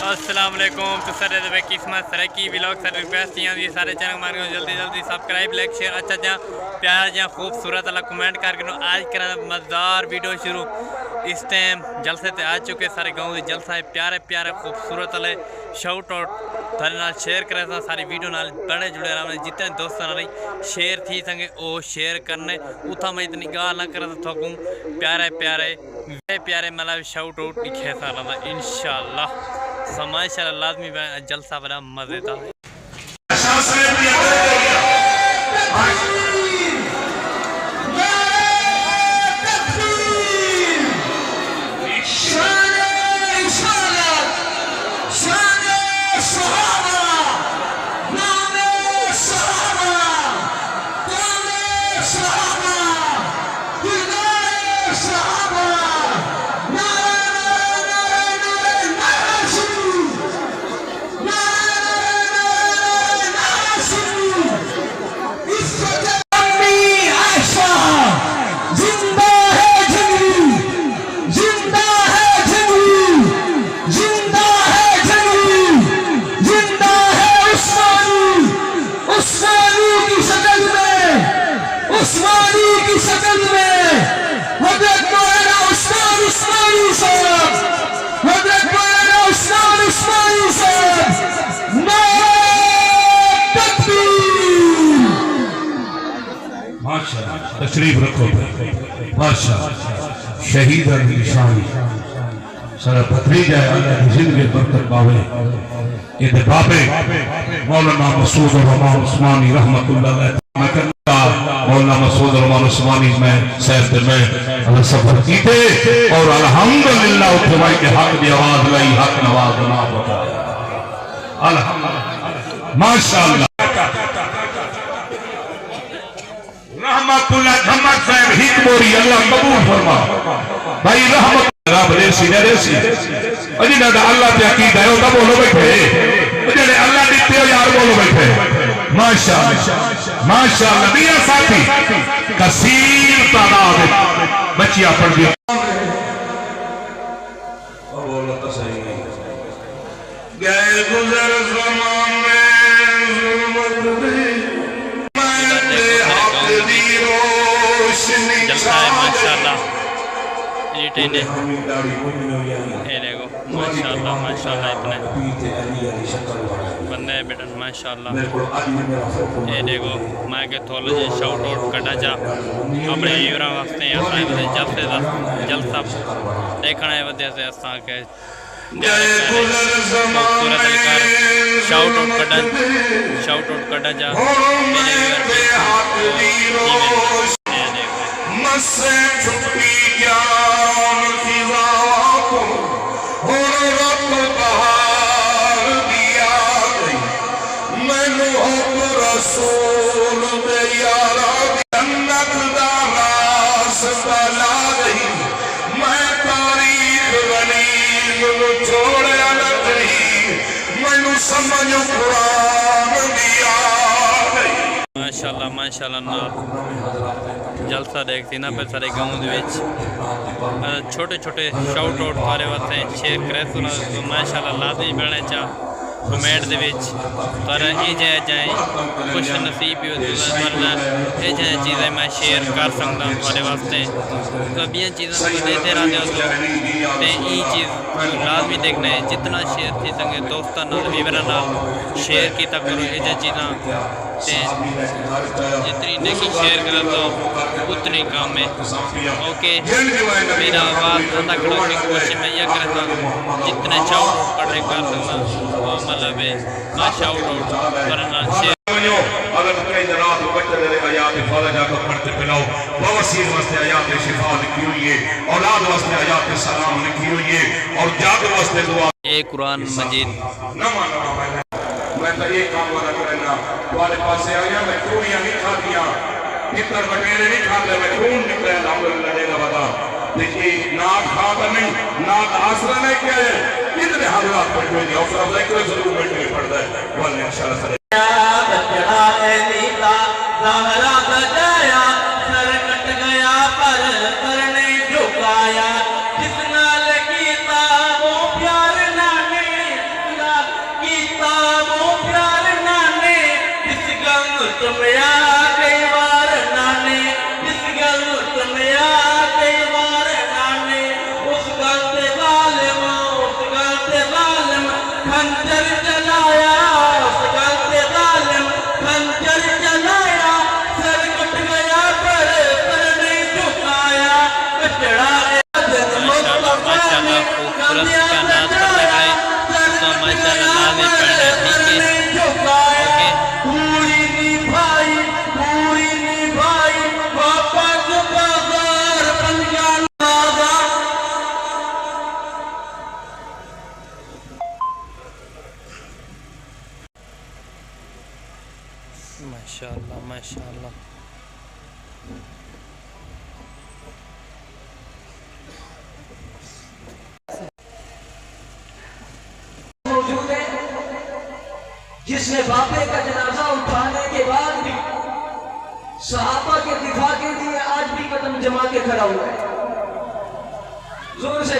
अस्सलाम वालेकुम। तो सर दे किस्मत सर की व्लॉग सर रिक्वेस्ट थी सारे चैनल मार जल्दी जल्दी सब्सक्राइब लाइक शेयर अच्छा जा प्यार जा खूबसूरत अल्लाह कमेंट करके आज करा मज़ेदार वीडियो शुरू। इस टाइम जलसे ते आ चुके सारे गाँव के जलसा है प्यारे प्यारे खूबसूरत वाले शाउट आउट थारे नाल शेयर करे था सारी वीडियो नाल बड़े जुड़े रहा जितने दोस्तों नाल शेयर थी संगे ओ शेयर करने उथा मैं इतनी गाल ना करा था थकूँ प्यारे प्यारे प्यारे मतलब शाउट आउट लिखे था इंशाल्लाह समाशाल्लाह लाजमी जलसा बड़ा मजेदार तशरीफ रखो बादशाह शहीद निशान सारा भतीजा है अल्लाह की जिंदगी बरकत पावे ये बाबे मौलाना मसूद रहमान उस्मानी रहमतुल्लाह मौलाना मसूद रहमान उस्मानी में सैफ में सफर कीते और अल्हम्दुलिल्लाह उठवाई के हक की आवाज लाई हक नवाज ना बताया अल्हम्दुलिल्लाह माशाअल्लाह रहमतुल्लाह धमक साहब हिकमोरी अल्लाह कबूल फरमा भाई रहमत रब रेसी ने रेसी अजी ना अल्लाह पे अकीदा है ओदा बोलो बैठे जेड़े अल्लाह दिते हो यार बोलो बैठे माशाअल्लाह माशाअल्लाह मियां साथी कसीर तादाद बच्चियां पढ़ दी बोलो तो सही गए गुजर ज़मान में जलसा है माशाल्लाह ये टेने ये देखो माशाल्लाह माशाल्लाह इतने बंदे बेटन माशाल्लाह ये देखो मैं के थोड़ा जी शाउट आउट कटा जा अपने व्यूअर वास्ते जलसे जलसा देखना है वजह से असा के खूबसूरत अलकार शाउट आउट कटा जा मेरे व्यूअर मस्से छुपी ज्ञान की रात और रब बहार दिया गई मैनू हम रसूल दे यारा जन्नत दा रास्ता ला गई मैं तारीख गनीम नु छोड़या न गई मैनू समझ कुरान दिया गई माशाल्लाह माशाल्लाह ना जलसा देखती ना पे सारे गाँव छोटे छोटे शाउट आउट सारे वास्ते शेयर करे सुना तो माशाल्लाह लाजमी बनने चा कमेंट दे विच पर ये जाए खुश नसीब भी वरना ये चीज़ें मैं शेयर कर सकता तुम्हारे वास्ते तो अबियाँ चीज़ें को देते रहते हो तो ये चीज़ लाजमी देखना है जितना शेयर थी संगे दोस्तों वीवरा शेयर किया करो ये चीज़ें जितनी नेकी शेयर करा तो उतनी काम है ओके मेरा आवाज़ अदा करने की कोशिश मैं यह करता जितने शाउट आउट कटे कर दूँगा वो मतलब है मैं शाउट आउट करना शेयर अगर कई रात बच्चे दे आयात फौजा को पढ़ते पिलाओ बवासीर वास्ते आयात शिफा लिखी हुई है औलाद वास्ते आयात सलाम लिखी हुई है और जात वास्ते दुआ ए कुरान मजीद मैं तो ये काम वाला करना तुम्हारे पास से आया मैं चूड़ियां नहीं खा दिया इतर बटेरे नहीं खाते मैं खून निकले अल्हम्दुलिल्लाह देगा बता देखिए नाक खाता नहीं नाक आसरा नहीं क्या है इतने हालात पड़ गए और सब एक जरूर बैठने पड़ता है वाले इंशाल्लाह तमया कई बार नाने इस गल तमया कई बार नाने उस गल ते जालिम खंजर चलाया उस गल ते जालिम खंजर चलाया सर कट गया पर नहीं झुकाया कचड़ा माशाल्लाह खूबसूरत का नाच कर रहा है तो माशाल्लाह नाज़ पढ़ रहे ठीक है माशाल्लाह माशाल्लाह मौजूद है जिसने बापे का जनाजा उठाने के बाद भी सहाबा के दिफा के लिए आज भी कदम जमा के खड़ा हुआ है। जोर से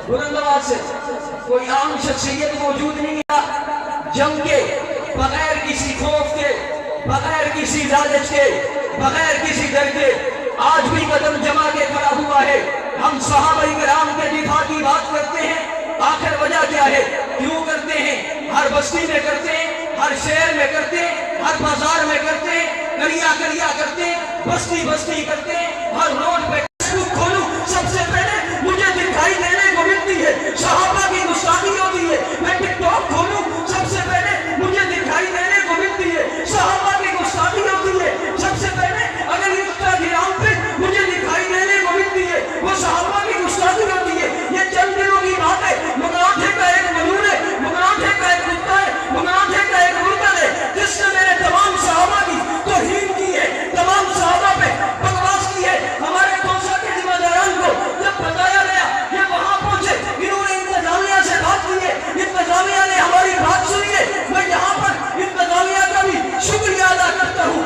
बुलंद आवाज से कोई आम शख्सियत मौजूद नहीं है जम के बगैर किसी खौफ के बगैर किसी लालच के बगैर किसी डर के आज भी कदम जमा के खड़ा हुआ है। हम सहाबा किराम के दिफा की बात करते हैं, आखिर वजह क्या है, क्यों करते हैं? हर बस्ती में करते हैं, हर शहर में करते हैं, हर बाजार में करते हैं, गलिया गलिया करते हैं, बस्ती बस्ती करते हैं, हर रोड पे खोलूं सबसे पहले मुझे दिखाई देने को मिलती है सहाबा की गुस्ताखी होती है। मैं टिकटॉक खोलूं सबसे पहले मुझे दिखाई देने को मिलती है सहाबा की गुस्ताखी होती है। सबसे पहले अगर इंस्टाग्राम पे मुझे दिखाई देने को मिलती है वो सहाबा की गुस्ताखी होती है। ये चंद दिनों की बात है। मुगलाठे का एक मजूर है, मुगलाठे का एक कुत्ता है, मुगलाठे का एक मुर्तद है जिसने मेरे तमाम सहाबा की तौहीन की है, तमाम सहाबा पे बकवास की है। हमारे कौंसा के जिम्मेदारान को जब बताया गया ये वहां पहुंचे, इन्होंने इंतजामिया से बात की है, इंतजामिया ने हमारी बात सुनी है। मैं यहाँ पर इंतजामिया का भी शुक्रिया अदा करता हूँ।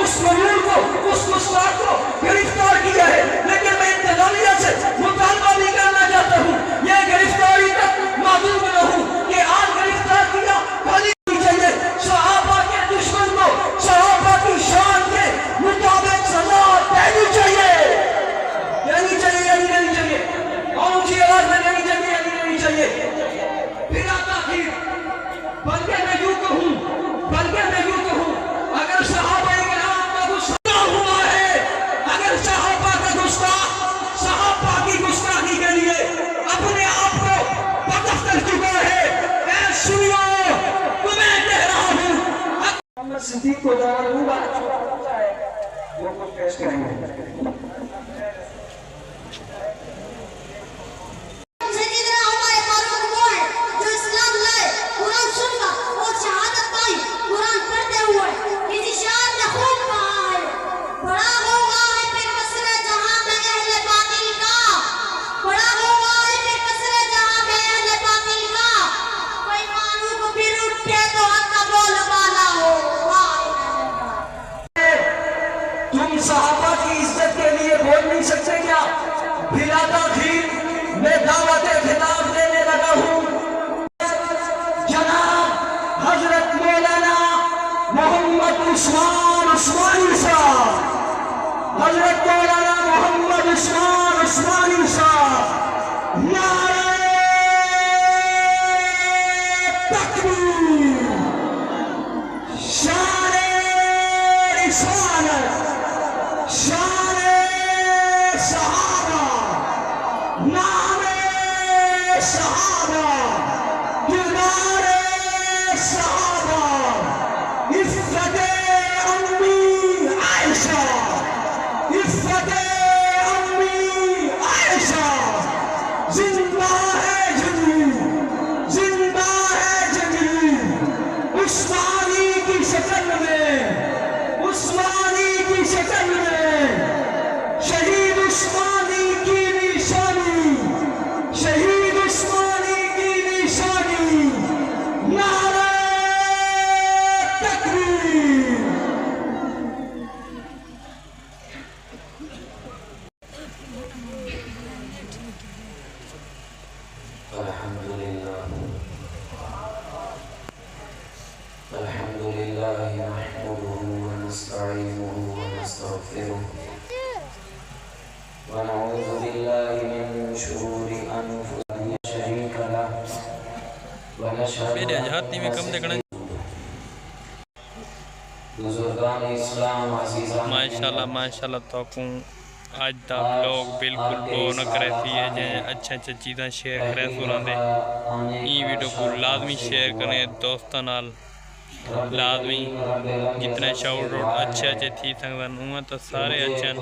उस मजूर को उस गुस्ताख को गिरफ्तार किया है, लेकिन मैं इंतजामिया से मुतालबा भी करना चाहता हूँ ये गिरफ्तारी तक महदूद न हो कि आज गिरफ्तार किया खाली चाहिए। सहाबा के दुश्मन को सहाबा की शान के मुताबिक सजा देनी चाहिए, देनी चाहिए या नहीं देनी चाहिए? और ऊंची आवाज में देनी चाहिए या नहीं देनी चाहिए? फिर आता फिर बल्कि मैं यूं कहूं अगर सहाबा किराम का गुस्सा हुआ है, अगर सहाबा का गुस्सा सहाबा की गुस्ताखी के लिए अपने आप को वक़्फ कर चुका है, मैं सुनियो तुम्हें कह रहा हूं। मोहम्मद सिद्दीक को दूंगा वो कुछ पेश करेंगे। तुम सहाबा की इज्जत के लिए बोल नहीं सकते क्या? बिलाता खीर मैं दावत खिताब देने लगा हूँ जनाब हजरत मौलाना मोहम्मद उस्मानी साहब, हजरत मौलाना मोहम्मद उस्मानी साहब, नारे तकबीर, शाने रिसालत, शाने सहाबा, नामे सहाबा, किरदारे सहाबा, इफ़्फ़ते अम्मी आयशा, इफ़्फ़ते अम्मी आयशा, जिंदा है जमीन, जिंदा है जमीन, उस्मानी की शक्ल में, उस्मानी की शक्ल में, शहीद उस्मानी की निशानी, शहीद उस्मानी की निशानी, میرے ہاتھی میں کم دیکھنا ماشاءاللہ تو آج دا لوگ بالکل بو نہ کرے تھی اچھا چیزاں شیئر کرے سوراں دے یہ ویڈیو کو لازمی شیئر کریں دوستاں نال لازمی جتنے شاؤٹ آؤٹ اچھے تھی سکدن اوہ تو سارے اچھے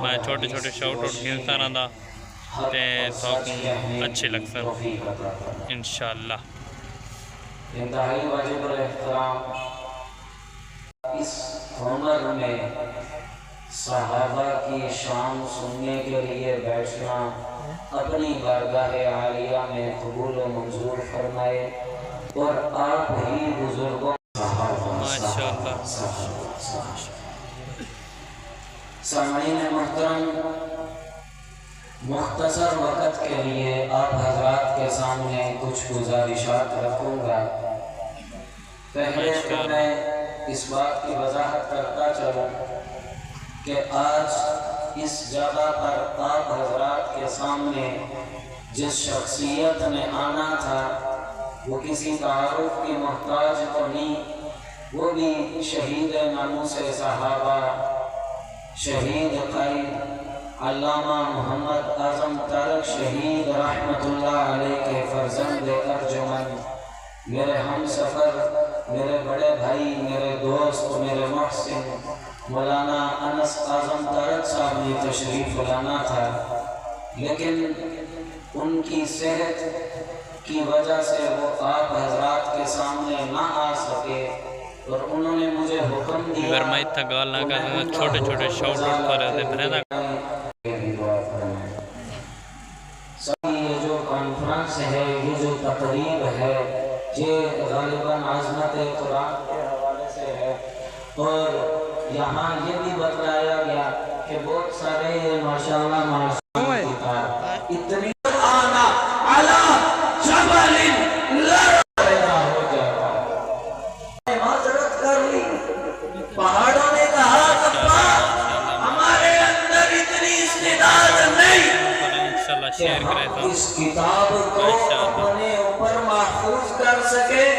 میں چھوٹے شاؤٹ آؤٹ گھنتا رہندا تے ساکوں اچھے لگسن انشاءاللہ انتہائی واجب الاحترام اس عمر میں صحابہ کی شان سننے کے لیے بیٹھنا اپنی بارگاہ عالیہ میں قبول و منظور فرمائے اور آپ ہی بزرگوں ماشاءاللہ سامعین محترم مختصر وقت کے لیے آپ حضرات کے سامنے کچھ گزارشات رکھوں گا پہلے تو میں اس بات کی وضاحت کرتا چلوں کہ آج اس جگہ پر آپ حضرات کے سامنے جس شخصیت نے آنا تھا وہ کسی تعارف کی محتاج تو نہیں، وہ بھی شہید ناموس صحابہ شہید قائد علامہ محمد اعظم تارک شہید رحمت اللہ علیہ کے فرزند ارجمند میرے ہم سفر میرے بڑے بھائی میرے دوست میرے محسن مولانا انس اعظم تارک صاحب نے تشریف لانا تھا، لیکن ان کی صحت کی وجہ سے وہ آپ حضرات کے سامنے نہ آ سکے اور انہوں نے مجھے حکم دیا اگر میں اتنا گال نہ کرتا چھوٹے شاؤٹ آؤٹ کر رہے تھے یہ جو کانفرنس ہے یہ جو تقریب ہے یہ غالباً عظمت قرآن کے حوالے سے ہے اور یہاں یہ بھی بتلایا گیا کہ بہت سارے ماشاءاللہ معصوم اتنی آنا علی جبل لڑا ہو جاتا ہے معذرت کر لی پہاڑوں نے کہا ابا ہمارے اندر اتنی استعداد نہیں کہ ہم اس کتاب کو اپنے اوپر محفوظ کر سکے